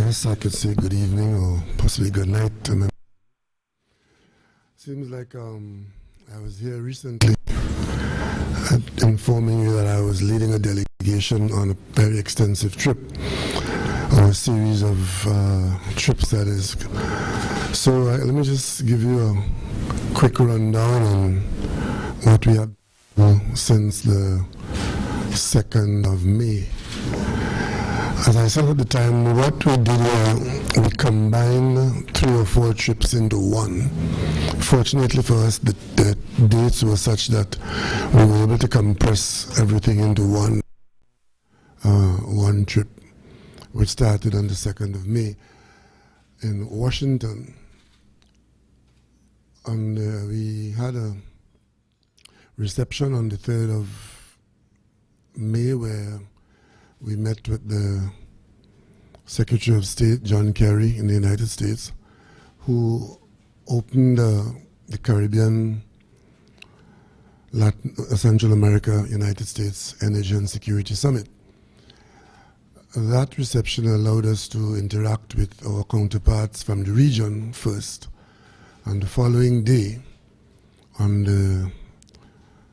Yes, I could say good evening or possibly good night. Seems like I was here recently informing you that I was leading a delegation on a very extensive trip, or a series of trips, that is. So let me just give you a quick rundown on what we have done since the 2nd of May. As I said at the time, what we did, we combined 3 or 4 trips into one. Fortunately for us, the dates were such that we were able to compress everything into one trip, which started on the 2nd of May in Washington. And we had a reception on the 3rd of May where we met with the Secretary of State, John Kerry, in the United States, who opened the Caribbean, Central America, United States Energy and Security Summit. That reception allowed us to interact with our counterparts from the region first, and the following day, on the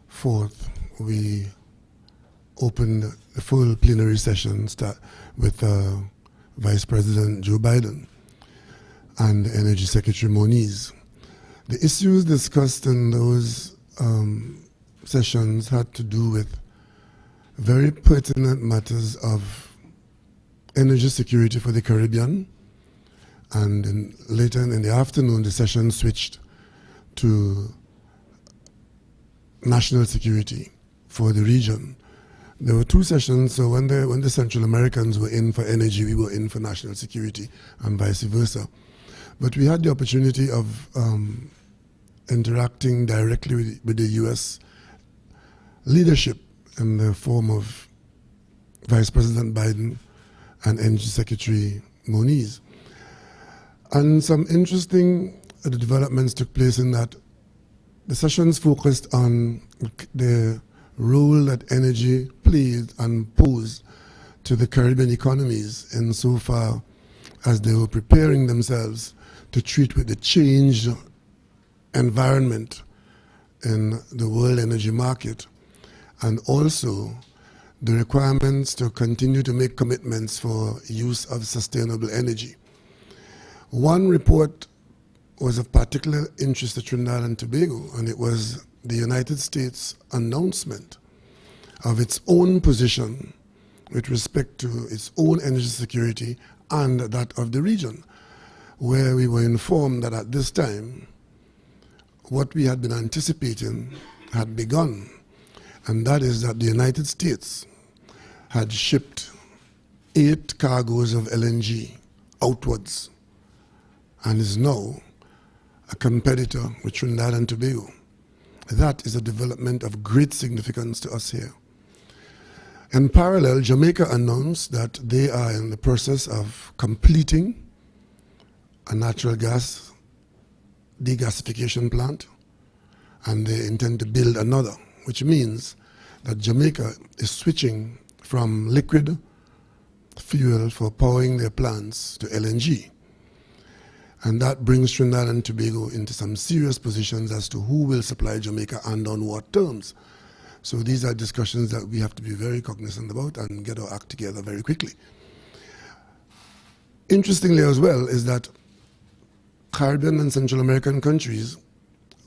4th, we opened the full plenary session with Vice President Joe Biden and Energy Secretary Moniz. The issues discussed in those sessions had to do with very pertinent matters of energy security for the Caribbean, and later in the afternoon the session switched to national security for the region. There were 2 sessions, so when the Central Americans were in for energy, we were in for national security, and vice versa. But we had the opportunity of interacting directly with the U.S. leadership in the form of Vice President Biden and Energy Secretary Moniz. And some interesting developments took place in that the sessions focused on the role that energy played and posed to the Caribbean economies insofar as they were preparing themselves to treat with the changed environment in the world energy market, and also the requirements to continue to make commitments for use of sustainable energy. One report was of particular interest to Trinidad and Tobago, and it was the United States announcement of its own position with respect to its own energy security and that of the region, where we were informed that at this time, what we had been anticipating had begun, and that is that the United States had shipped 8 cargoes of LNG outwards and is now a competitor with Trinidad and Tobago. That is a development of great significance to us here. In parallel, Jamaica announced that they are in the process of completing a natural gas degasification plant, and they intend to build another, which means that Jamaica is switching from liquid fuel for powering their plants to LNG. And that brings Trinidad and Tobago into some serious positions as to who will supply Jamaica and on what terms. So these are discussions that we have to be very cognizant about and get our act together very quickly. Interestingly as well is that Caribbean and Central American countries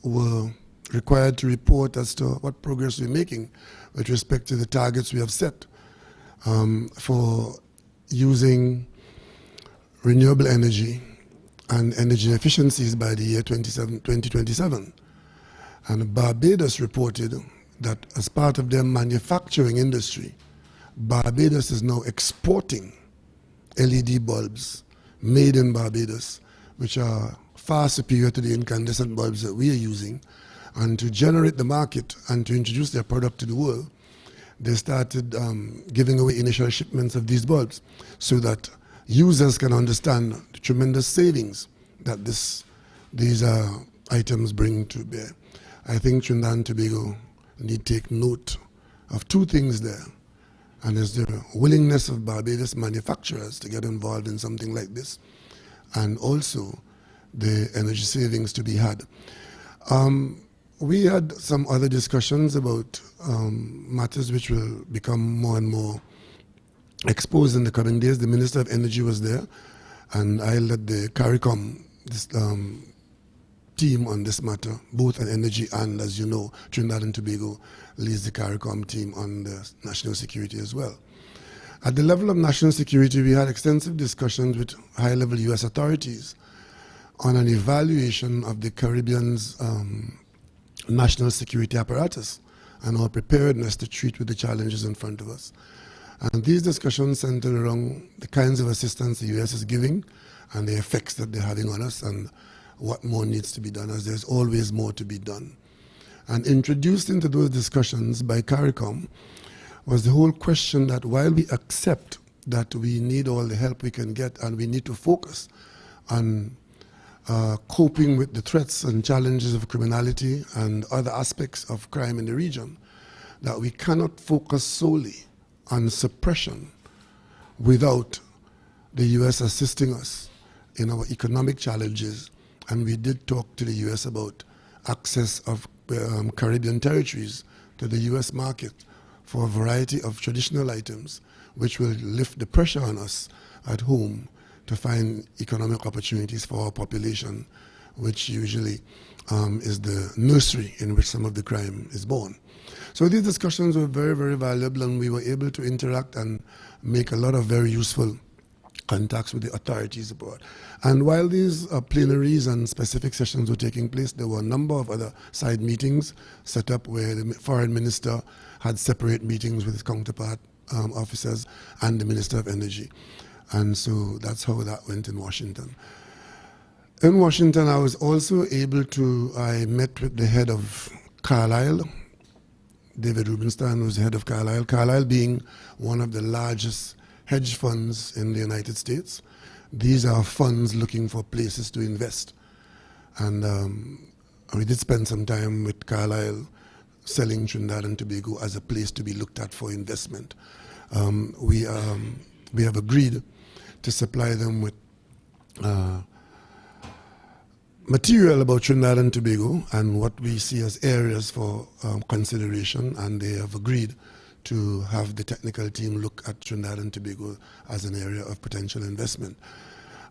were required to report as to what progress we're making with respect to the targets we have set for using renewable energy and energy efficiencies by the year 2027. And Barbados reported that as part of their manufacturing industry, Barbados is now exporting LED bulbs made in Barbados, which are far superior to the incandescent bulbs that we are using. And to generate the market and to introduce their product to the world, they started giving away initial shipments of these bulbs so that users can understand the tremendous savings that these items bring to bear. I think Trinidad and Tobago need to take note of 2 things there. And is there a willingness of Barbados manufacturers to get involved in something like this? And also the energy savings to be had. We had some other discussions about matters which will become more and more exposed in the coming days. The Minister of Energy was there, and I led the CARICOM team on this matter, both on energy and, as you know, Trinidad and Tobago leads the CARICOM team on the national security as well. At the level of national security, we had extensive discussions with high-level U.S. authorities on an evaluation of the Caribbean's national security apparatus and our preparedness to treat with the challenges in front of us. And these discussions centered around the kinds of assistance the U.S. is giving and the effects that they're having on us and what more needs to be done, as there's always more to be done. And introduced into those discussions by CARICOM was the whole question that while we accept that we need all the help we can get and we need to focus on coping with the threats and challenges of criminality and other aspects of crime in the region, that we cannot focus solely on suppression without the U.S. assisting us in our economic challenges. And we did talk to the U.S. about access of Caribbean territories to the U.S. market for a variety of traditional items, which will lift the pressure on us at home to find economic opportunities for our population, which usually is the nursery in which some of the crime is born. So these discussions were very, very valuable, and we were able to interact and make a lot of very useful contacts with the authorities abroad. And while these plenaries and specific sessions were taking place, there were a number of other side meetings set up where the foreign minister had separate meetings with his counterpart officers and the Minister of Energy. And so that's how that went in Washington. In Washington, I was also able to, I met with the head of Carlyle, David Rubenstein, who's the head of Carlyle. Carlyle being one of the largest hedge funds in the United States. These are funds looking for places to invest. And we did spend some time with Carlyle selling Trinidad and Tobago as a place to be looked at for investment. We have agreed to supply them with material about Trinidad and Tobago and what we see as areas for consideration, and they have agreed to have the technical team look at Trinidad and Tobago as an area of potential investment.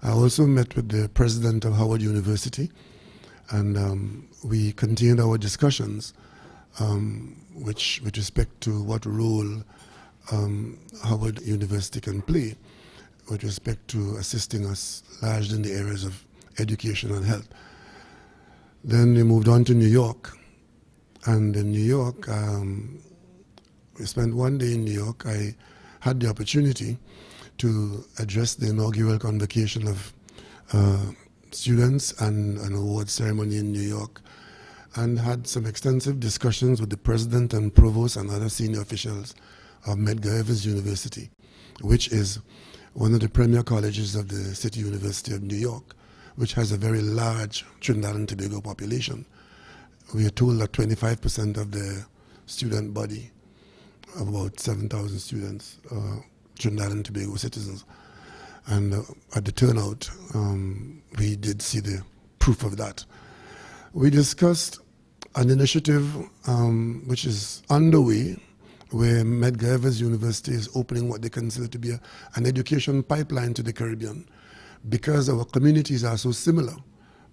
I also met with the president of Howard University, and we continued our discussions with respect to what role Howard University can play with respect to assisting us largely in the areas of education and health. Then we moved on to New York, and in New York, we spent one day in New York. I had the opportunity to address the inaugural convocation of students and an award ceremony in New York, and had some extensive discussions with the president and provost and other senior officials of Medgar Evers University, which is one of the premier colleges of the City University of New York, which has a very large Trinidad and Tobago population. We are told that 25% of the student body, of about 7,000 students, Trinidad and Tobago citizens. And at the turnout, we did see the proof of that. We discussed an initiative which is underway, where Medgar Evers University is opening what they consider to be an education pipeline to the Caribbean. Because our communities are so similar,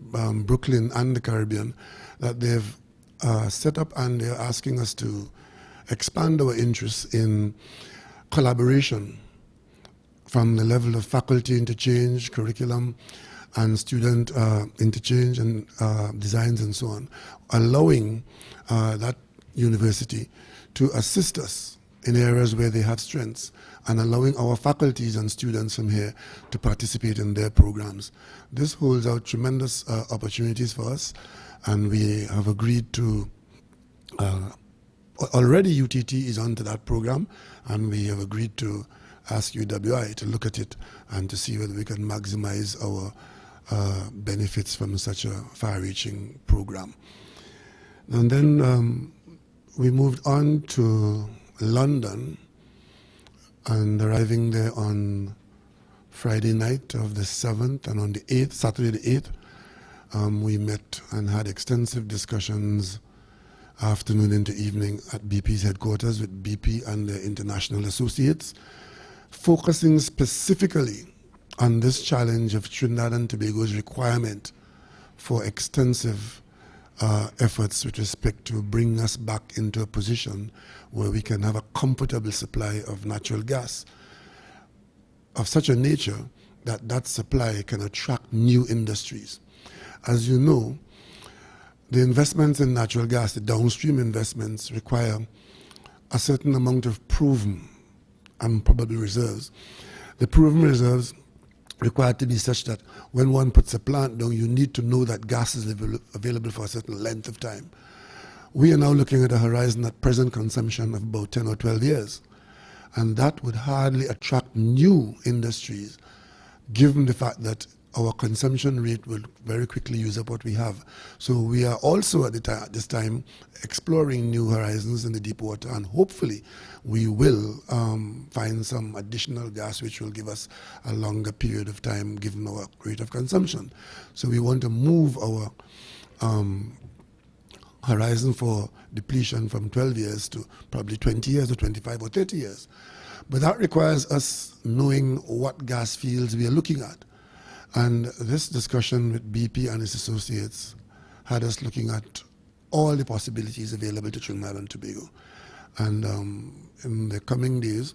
Brooklyn and the Caribbean, that they've set up and they're asking us to expand our interests in collaboration from the level of faculty interchange, curriculum, and student interchange and designs and so on, allowing that university to assist us in areas where they have strengths and allowing our faculties and students from here to participate in their programs. This holds out tremendous opportunities for us, and we have agreed to, already UTT is onto that program, and we have agreed to ask UWI to look at it and to see whether we can maximize our benefits from such a far-reaching program. And then we moved on to London, and arriving there on Friday night of the 7th, and on the 8th, Saturday the 8th, we met and had extensive discussions afternoon into evening at BP's headquarters with BP and their international associates, focusing specifically on this challenge of Trinidad and Tobago's requirement for extensive efforts with respect to bring us back into a position where we can have a comfortable supply of natural gas of such a nature that that supply can attract new industries. As you know, the investments in natural gas, the downstream investments, require a certain amount of proven and probable reserves. The proven reserves required to be such that when one puts a plant down, you need to know that gas is available for a certain length of time. We are now looking at a horizon at present consumption of about 10 or 12 years. And that would hardly attract new industries, given the fact that our consumption rate will very quickly use up what we have. So we are also at this time exploring new horizons in the deep water, and hopefully we will find some additional gas which will give us a longer period of time given our rate of consumption. So we want to move our horizon for depletion from 12 years to probably 20 years or 25 or 30 years. But that requires us knowing what gas fields we are looking at. And this discussion with BP and its associates had us looking at all the possibilities available to Trinidad and Tobago. And in the coming days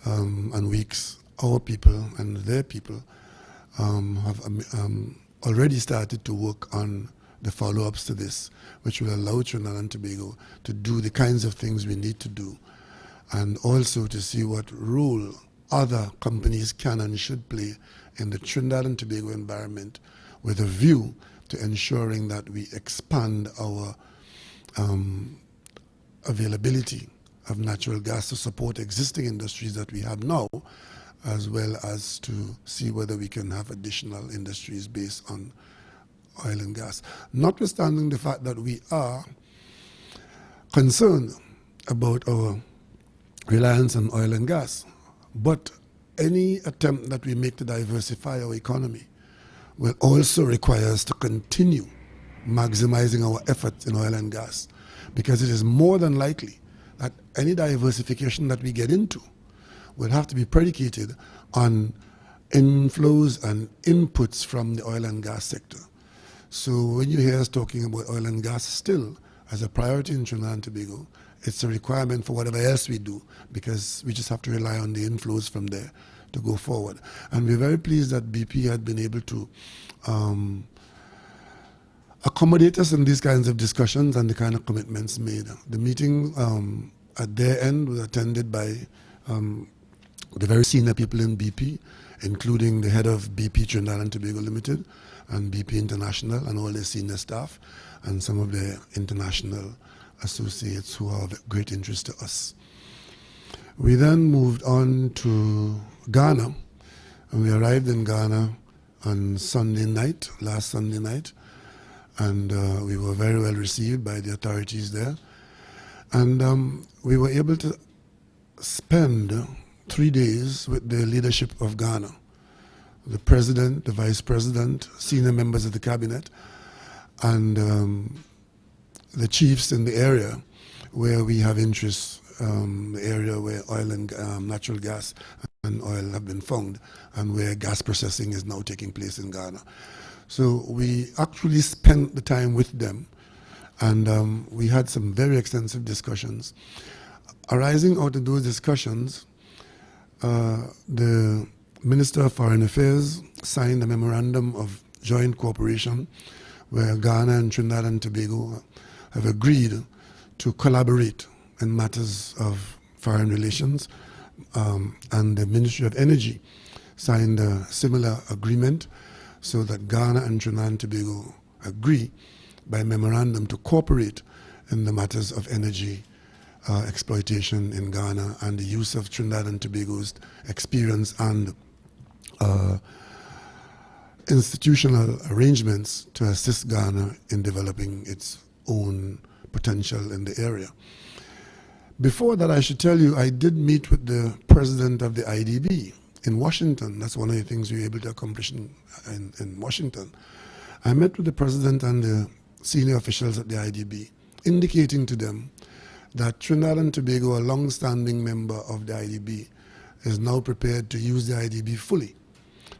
and weeks, our people and their people have already started to work on the follow-ups to this, which will allow Trinidad and Tobago to do the kinds of things we need to do, and also to see what role other companies can and should play in the Trinidad and Tobago environment, with a view to ensuring that we expand our availability of natural gas to support existing industries that we have now, as well as to see whether we can have additional industries based on oil and gas. Notwithstanding the fact that we are concerned about our reliance on oil and gas, but any attempt that we make to diversify our economy will also require us to continue maximizing our efforts in oil and gas, because it is more than likely that any diversification that we get into will have to be predicated on inflows and inputs from the oil and gas sector. So when you hear us talking about oil and gas still as a priority in Trinidad and Tobago, it's a requirement for whatever else we do, because we just have to rely on the inflows from there to go forward. And we're very pleased that BP had been able to accommodate us in these kinds of discussions and the kind of commitments made. The meeting at their end was attended by the very senior people in BP, including the head of BP Trinidad and Tobago Limited and BP International and all their senior staff, and some of their international associates who are of great interest to us. We then moved on to Ghana, and we arrived in Ghana on Sunday night, last Sunday night, and we were very well received by the authorities there. And we were able to spend 3 days with the leadership of Ghana, the president, the vice president, senior members of the cabinet, and the chiefs in the area where we have interests, the area where oil and natural gas and oil have been found, and where gas processing is now taking place in Ghana. So we actually spent the time with them, and we had some very extensive discussions. Arising out of those discussions, the Minister of Foreign Affairs signed a memorandum of joint cooperation where Ghana and Trinidad and Tobago have agreed to collaborate in matters of foreign relations, and the Ministry of Energy signed a similar agreement, so that Ghana and Trinidad and Tobago agree by memorandum to cooperate in the matters of energy exploitation in Ghana and the use of Trinidad and Tobago's experience and institutional arrangements to assist Ghana in developing its own potential in the area. Before that, I should tell you, I did meet with the president of the IDB in Washington. That's one of the things we were able to accomplish in Washington. I met with the president and the senior officials at the IDB, indicating to them that Trinidad and Tobago, a long-standing member of the IDB, is now prepared to use the IDB fully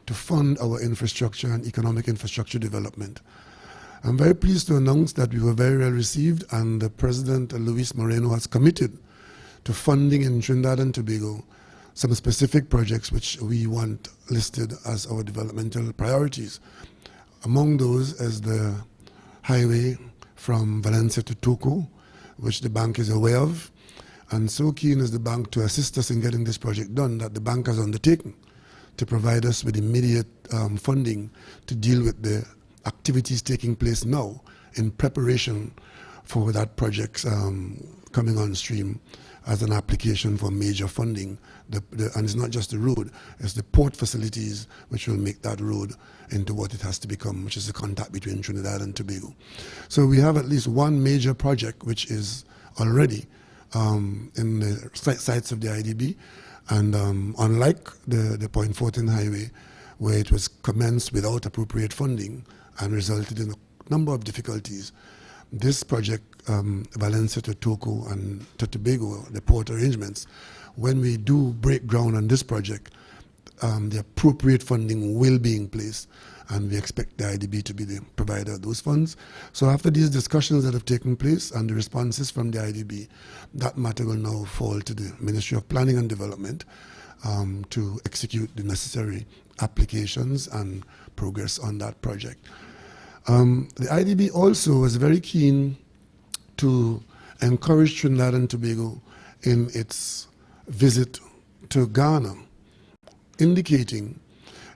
to fund our infrastructure and economic infrastructure development. I'm very pleased to announce that we were very well received, and the President, Luis Moreno, has committed to funding in Trinidad and Tobago some specific projects which we want listed as our developmental priorities. Among those is the highway from Valencia to Toco, which the bank is aware of, and so keen is the bank to assist us in getting this project done that the bank has undertaken to provide us with immediate funding to deal with the activities taking place now in preparation for that project coming on stream as an application for major funding. And it's not just the road, it's the port facilities which will make that road into what it has to become, which is the contact between Trinidad and Tobago. So we have at least one major project which is already in the sites of the IDB, and unlike the Point Fortin Highway, where it was commenced without appropriate funding and resulted in a number of difficulties, this project, Valencia to Toco and to Tobago, the port arrangements, when we do break ground on this project, the appropriate funding will be in place, and we expect the IDB to be the provider of those funds. So after these discussions that have taken place and the responses from the IDB, that matter will now fall to the Ministry of Planning and Development to execute the necessary applications and progress on that project. The IDB also was very keen to encourage Trinidad and Tobago in its visit to Ghana, indicating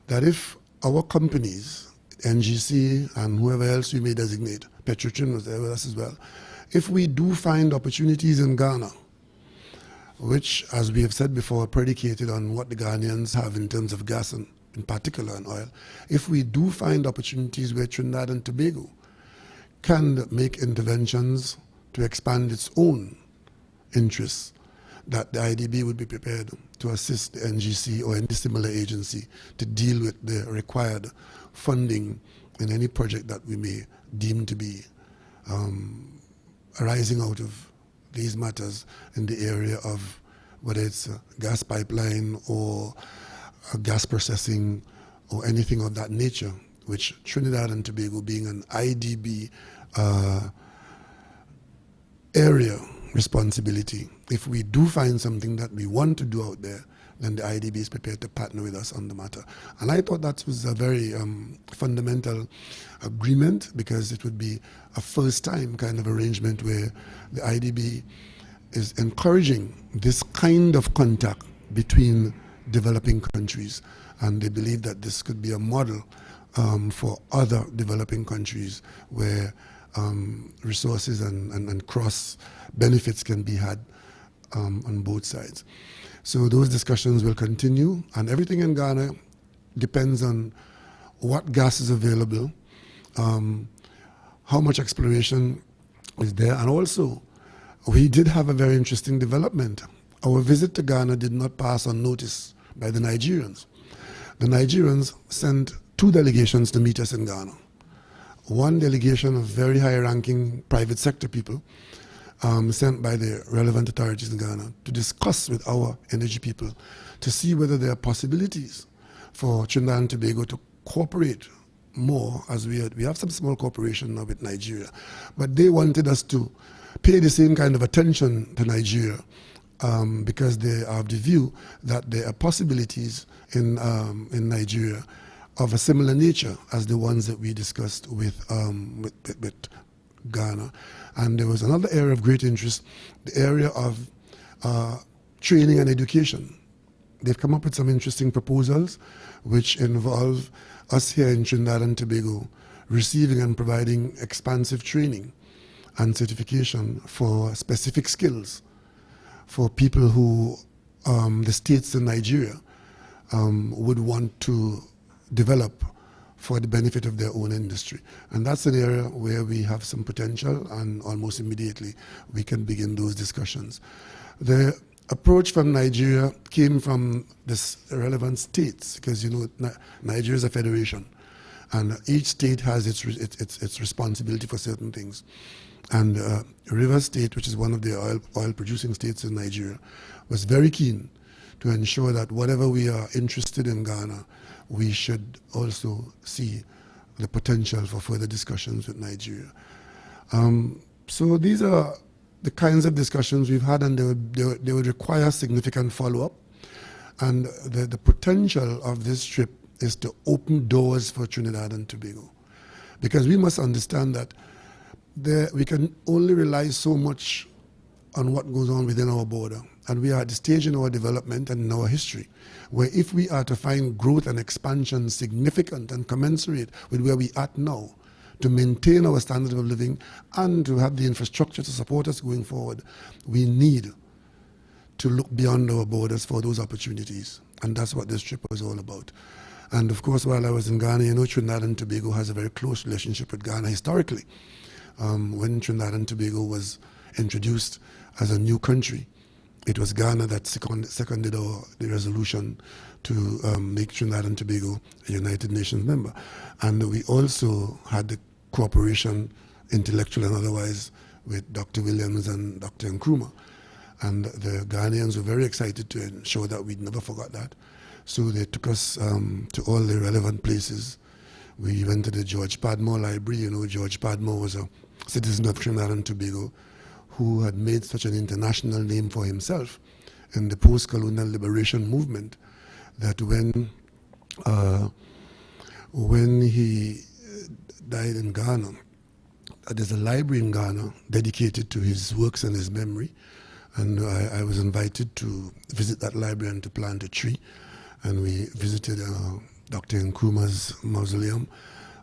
that if our companies, NGC and whoever else we may designate, Petrotrin was there with us as well, if we do find opportunities in Ghana, which, as we have said before, are predicated on what the Ghanaians have in terms of gas and in particular and oil, if we do find opportunities where Trinidad and Tobago can make interventions to expand its own interests, that the IDB would be prepared to assist the NGC or any similar agency to deal with the required funding in any project that we may deem to be arising out of these matters in the area of whether it's a gas pipeline or a gas processing or anything of that nature, which Trinidad and Tobago, being an IDB area responsibility, if we do find something that we want to do out there, then the IDB is prepared to partner with us on the matter. And I thought that was a very fundamental agreement, because it would be a first time kind of arrangement where the IDB is encouraging this kind of contact between developing countries, and they believe that this could be a model for other developing countries where resources and cross benefits can be had on both sides. So those discussions will continue, and everything in Ghana depends on what gas is available, how much exploration is there, and also we did have a very interesting development. Our visit to Ghana did not pass unnoticed by the Nigerians. The Nigerians sent 2 delegations to meet us in Ghana. One delegation of very high-ranking private sector people sent by the relevant authorities in Ghana to discuss with our energy people to see whether there are possibilities for Trinidad and Tobago to cooperate more, as we have some small cooperation now with Nigeria. But they wanted us to pay the same kind of attention to Nigeria, because they are of the view that there are possibilities in Nigeria of a similar nature as the ones that we discussed with Ghana. And there was another area of great interest, the area of training and education. They've come up with some interesting proposals which involve us here in Trinidad and Tobago receiving and providing expansive training and certification for specific skills for people who the states in Nigeria would want to develop for the benefit of their own industry. And that's an area where we have some potential, and almost immediately we can begin those discussions. The approach from Nigeria came from the relevant states, because you know Nigeria is a federation, and each state has its responsibility for certain things. And Rivers State, which is one of the oil-producing states in Nigeria, was very keen to ensure that whatever we are interested in Ghana, we should also see the potential for further discussions with Nigeria. So these are the kinds of discussions we've had, and they would require significant follow-up. And the potential of this trip is to open doors for Trinidad and Tobago. Because we must understand that we can only rely so much on what goes on within our border. And we are at the stage in our development and in our history where if we are to find growth and expansion significant and commensurate with where we are now, to maintain our standard of living and to have the infrastructure to support us going forward, we need to look beyond our borders for those opportunities. And that's what this trip was all about. And of course, while I was in Ghana, you know, Trinidad and Tobago has a very close relationship with Ghana historically. When Trinidad and Tobago was introduced as a new country, it was Ghana that seconded the resolution to make Trinidad and Tobago a United Nations member. And we also had the cooperation, intellectual and otherwise, with Dr. Williams and Dr. Nkrumah. And the Ghanaians were very excited to ensure that we'd never forgot that. So they took us to all the relevant places. We went to the George Padmore Library. You know, George Padmore was a citizen of Trinidad and Tobago who had made such an international name for himself in the post-colonial liberation movement that when he died in Ghana, there's a library in Ghana dedicated to his works and his memory. And I was invited to visit that library and to plant a tree. And we visited Dr. Nkrumah's mausoleum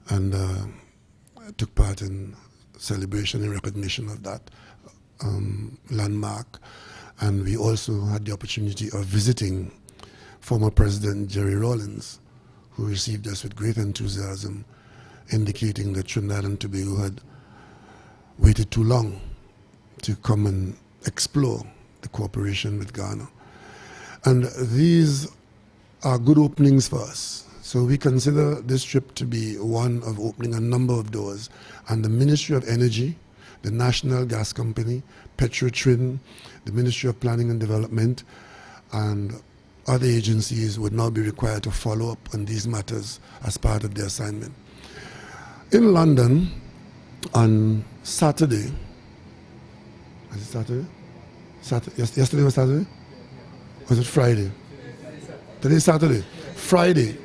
and took part in celebration and recognition of that landmark. And we also had the opportunity of visiting former President Jerry Rawlings, who received us with great enthusiasm, indicating that Trinidad and Tobago had waited too long to come and explore the cooperation with Ghana. And these are good openings for us. So we consider this trip to be one of opening a number of doors. And the Ministry of Energy, the National Gas Company, Petrotrin, the Ministry of Planning and Development, and other agencies would now be required to follow up on these matters as part of their assignment. In London, on Saturday, is it Saturday? Yesterday was Saturday? Was it Friday? Today is Saturday. Friday,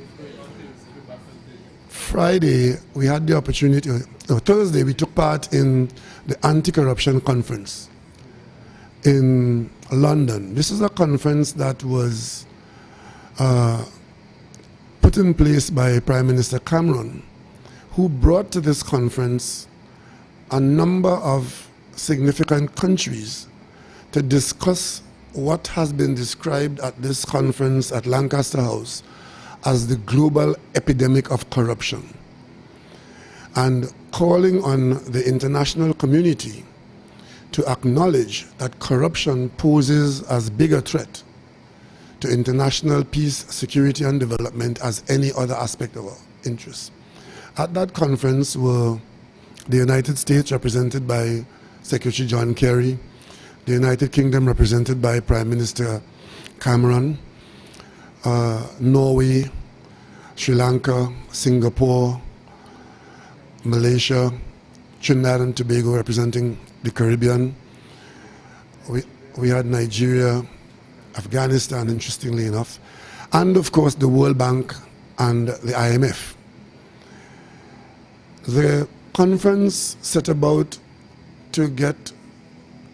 we had the opportunity, Thursday, we took part in the Anti-Corruption Conference in London. This is a conference that was put in place by Prime Minister Cameron, who brought to this conference a number of significant countries to discuss what has been described at this conference at Lancaster House as the global epidemic of corruption, and calling on the international community to acknowledge that corruption poses as big a threat to international peace, security, and development as any other aspect of our interests. At that conference were the United States, represented by Secretary John Kerry, the United Kingdom, represented by Prime Minister Cameron, Norway, Sri Lanka, Singapore, Malaysia, Trinidad and Tobago, representing the Caribbean. We had Nigeria, Afghanistan, interestingly enough, and of course the World Bank and the IMF. The conference set about to get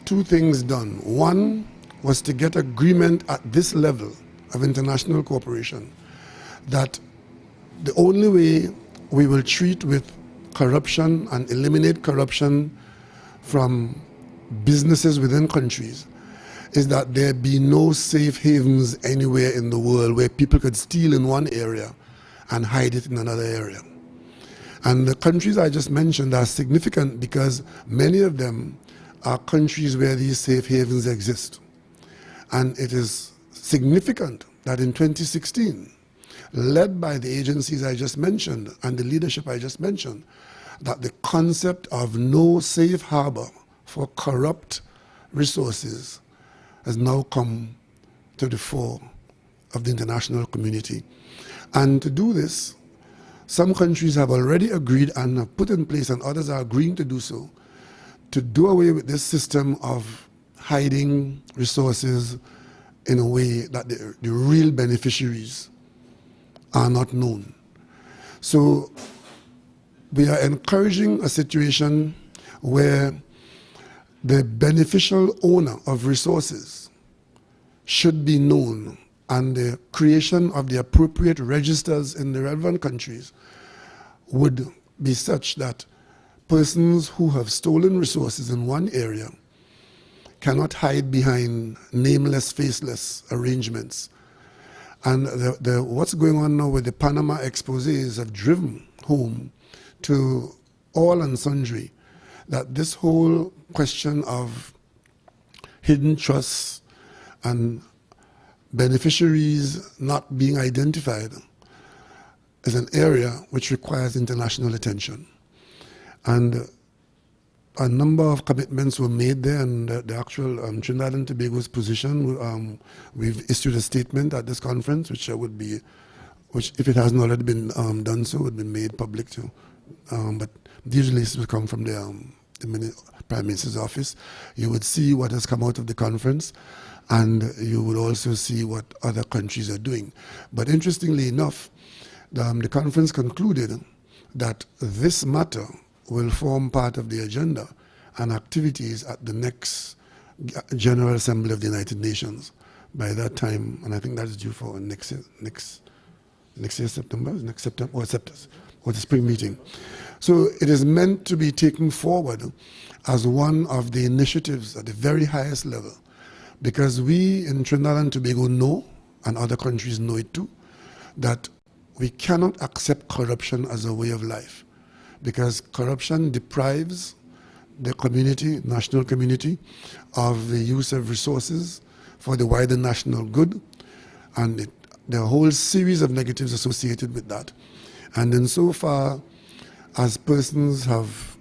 two things done. One was to get agreement at this level of international cooperation that the only way we will treat with corruption and eliminate corruption from businesses within countries is that there be no safe havens anywhere in the world where people could steal in one area and hide it in another area. And the countries I just mentioned are significant because many of them are countries where these safe havens exist. And it is significant that in 2016, led by the agencies I just mentioned and the leadership I just mentioned, that the concept of no safe harbor for corrupt resources has now come to the fore of the international community. And to do this, some countries have already agreed and have put in place, and others are agreeing to do so, to do away with this system of hiding resources in a way that the real beneficiaries are not known. So we are encouraging a situation where the beneficial owner of resources should be known, and the creation of the appropriate registers in the relevant countries would be such that persons who have stolen resources in one area cannot hide behind nameless, faceless arrangements. And what's going on now with the Panama exposés have driven home to all and sundry that this whole question of hidden trusts and beneficiaries not being identified is an area which requires international attention. And a number of commitments were made there, and the actual Trinidad and Tobago's position, we've issued a statement at this conference, which if it hasn't already been done so, would be made public too. But these releases will come from the Prime Minister's office. You would see what has come out of the conference, and you would also see what other countries are doing. But interestingly enough, the conference concluded that this matter will form part of the agenda and activities at the next General Assembly of the United Nations by that time, and I think that is due for next year, September, or the spring meeting. So it is meant to be taken forward as one of the initiatives at the very highest level, because we in Trinidad and Tobago know, and other countries know it too, that we cannot accept corruption as a way of life, because corruption deprives the community, national community, of the use of resources for the wider national good, and there are a whole series of negatives associated with that. And insofar as persons have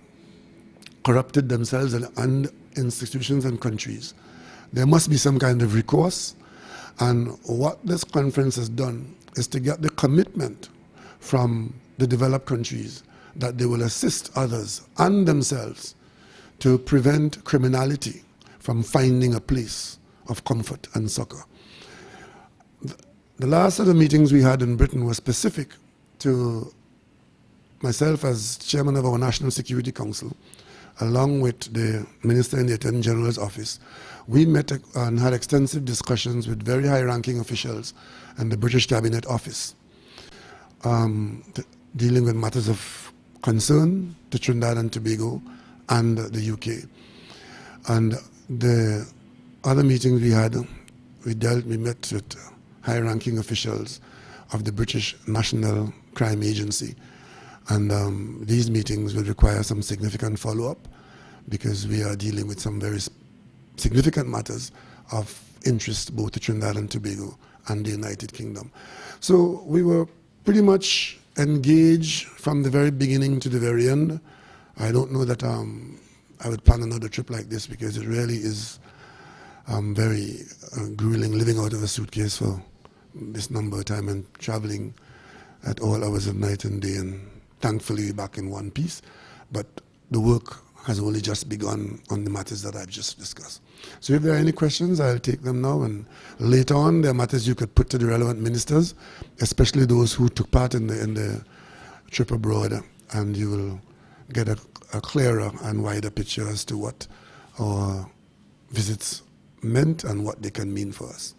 corrupted themselves and institutions and countries, there must be some kind of recourse. And what this conference has done is to get the commitment from the developed countries that they will assist others and themselves to prevent criminality from finding a place of comfort and succor. The last set of meetings we had in Britain were specific to myself as chairman of our National Security Council, along with the Minister in the Attorney General's office. We met and had extensive discussions with very high-ranking officials and the British Cabinet Office, dealing with matters of concern to Trinidad and Tobago and the UK. And the other meetings we had, we met with high-ranking officials of the British National Crime Agency. And these meetings will require some significant follow-up, because we are dealing with some very significant matters of interest both to Trinidad and Tobago and the United Kingdom. So we were pretty much engaged from the very beginning to the very end. I don't know that I would plan another trip like this, because it really is very grueling, living out of a suitcase for this number of time and traveling at all hours of night and day, and thankfully we're back in one piece. But the work has only just begun on the matters that I've just discussed. So if there are any questions, I'll take them now, and later on there are matters you could put to the relevant ministers, especially those who took part in the trip abroad, and you will get a clearer and wider picture as to what our visits meant and what they can mean for us.